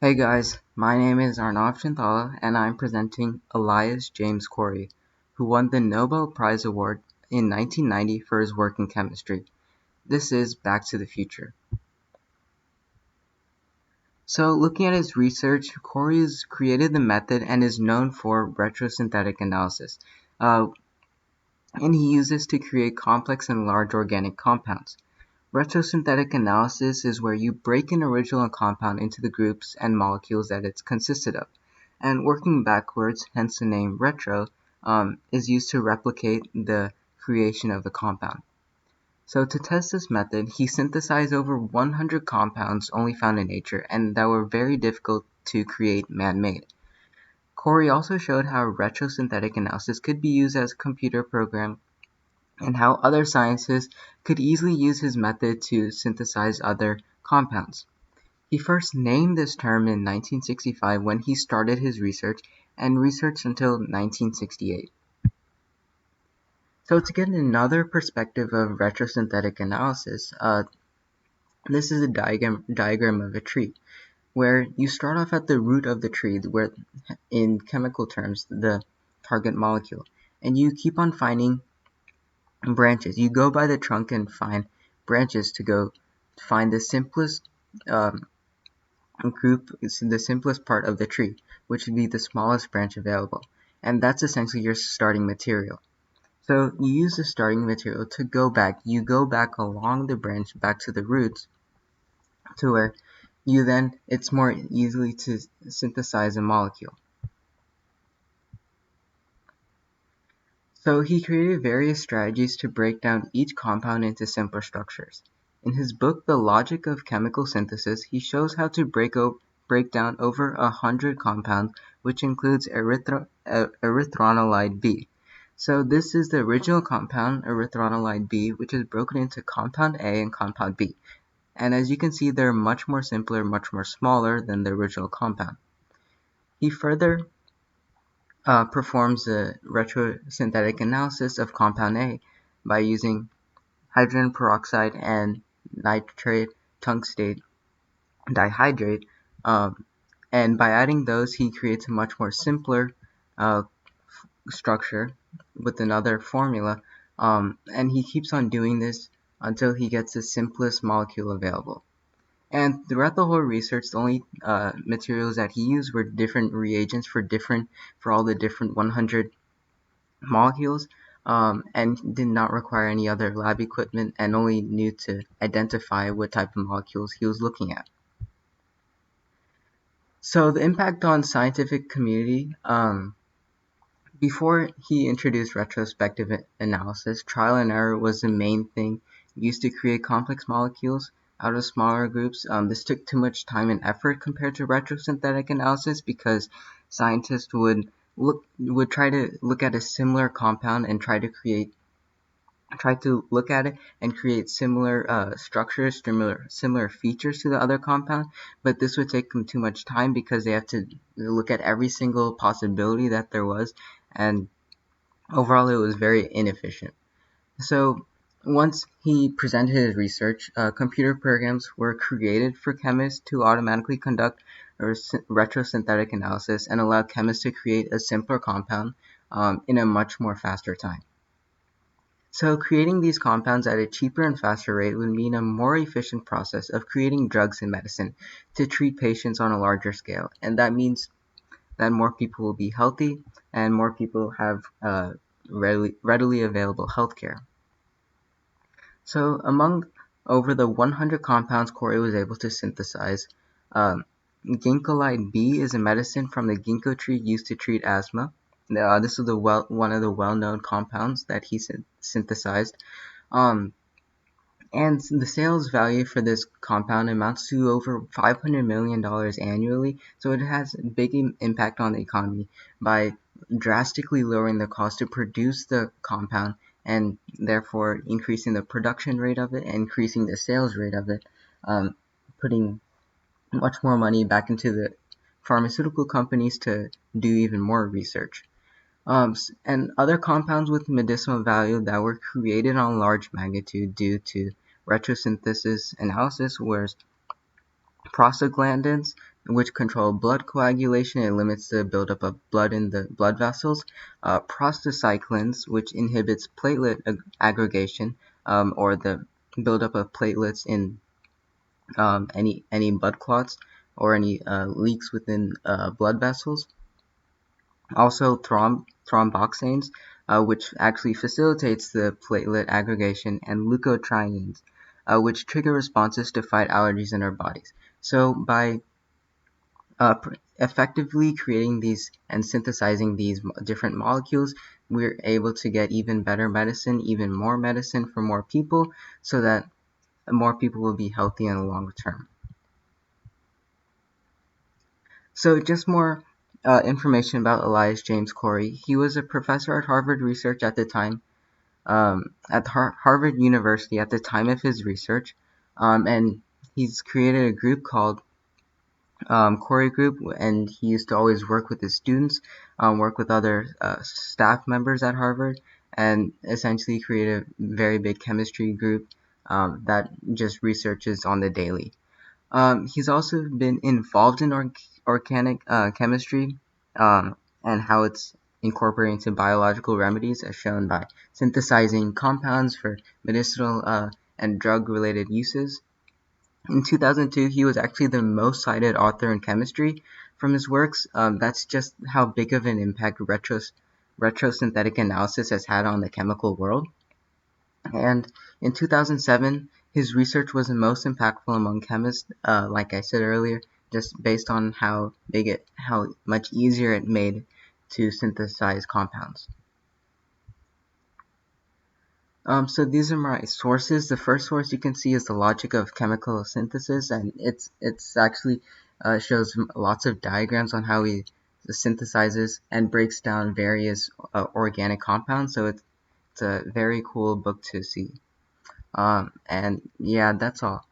Hey guys, my name is Arnav Chintala and I'm presenting Elias James Corey, who won the Nobel Prize Award in 1990 for his work in chemistry. This is Back to the Future. So, looking at his research, Corey has created the method and is known for retrosynthetic analysis, and he uses to create complex and large organic compounds. Retrosynthetic analysis is where you break an original compound into the groups and molecules that it's consisted of. And working backwards, hence the name retro, is used to replicate the creation of the compound. So to test this method, he synthesized over 100 compounds only found in nature and that were very difficult to create man-made. Corey also showed how retrosynthetic analysis could be used as a computer program and how other scientists could easily use his method to synthesize other compounds. He first named this term in 1965 when he started his research and researched until 1968. So to get another perspective of retrosynthetic analysis, this is a diagram of a tree where you start off at the root of the tree, where in chemical terms, the target molecule, and you keep on finding branches. You go by the trunk and find branches to go find the simplest the simplest part of the tree, which would be the smallest branch available. And that's essentially your starting material. So you use the starting material to go back. You go back along the branch back to the roots to where it's more easily to synthesize a molecule. So he created various strategies to break down each compound into simpler structures. In his book The Logic of Chemical Synthesis, he shows how to break down over 100 compounds, which includes erythronolide B. So this is the original compound, erythronolide B, which is broken into compound A and compound B. And as you can see, they're much more simpler, much more smaller than the original compound. He further performs a retrosynthetic analysis of compound A by using hydrogen peroxide and nitrate tungstate dihydrate, and by adding those he creates a much more simpler structure with another formula, and he keeps on doing this until he gets the simplest molecule available. And throughout the whole research, the only materials that he used were different reagents for all the different 100 molecules, and did not require any other lab equipment and only knew to identify what type of molecules he was looking at. So the impact on scientific community, before he introduced retrospective analysis, trial and error was the main thing used to create complex molecules out of smaller groups. This took too much time and effort compared to retrosynthetic analysis because scientists would try to look at a similar compound and try to look at it and create similar structures, similar features to the other compound, but this would take them too much time because they have to look at every single possibility that there was, and overall it was very inefficient. So once he presented his research, computer programs were created for chemists to automatically conduct retrosynthetic analysis and allow chemists to create a simpler compound in a much more faster time. So creating these compounds at a cheaper and faster rate would mean a more efficient process of creating drugs and medicine to treat patients on a larger scale, and that means that more people will be healthy and more people have readily available healthcare. So among over the 100 compounds Corey was able to synthesize, ginkgolide B is a medicine from the ginkgo tree used to treat asthma. This is one of the well-known compounds that he synthesized. And the sales value for this compound amounts to over $500 million annually, so it has a big impact on the economy by drastically lowering the cost to produce the compound and therefore increasing the production rate of it and increasing the sales rate of it, putting much more money back into the pharmaceutical companies to do even more research. And other compounds with medicinal value that were created on large magnitude due to retrosynthesis analysis were prostaglandins, which control blood coagulation. It limits the buildup of blood in the blood vessels. Prostacyclins, which inhibits platelet aggregation, or the buildup of platelets in any blood clots or any leaks within blood vessels. Also, thromboxanes, which actually facilitates the platelet aggregation, and leukotrienes, which trigger responses to fight allergies in our bodies. So by effectively creating these and synthesizing these different molecules, we're able to get even better medicine, even more medicine for more people, so that more people will be healthy in the long term. So just more information about Elias James Corey. He was a professor at Harvard Research at the time, at Harvard University at the time of his research, and he's created a group called Corey Group, and he used to always work with his students, work with other staff members at Harvard, and essentially create a very big chemistry group that just researches on the daily. He's also been involved in organic chemistry, and how it's incorporated into biological remedies, as shown by synthesizing compounds for medicinal and drug-related uses. In 2002, he was actually the most cited author in chemistry from his works. That's just how big of an impact retrosynthetic analysis has had on the chemical world. And in 2007, his research was the most impactful among chemists, like I said earlier, just based on how much easier it made to synthesize compounds. So these are my sources. The first source you can see is the logic of chemical synthesis, and it's actually shows lots of diagrams on how he synthesizes and breaks down various organic compounds. So it's a very cool book to see. And yeah, that's all.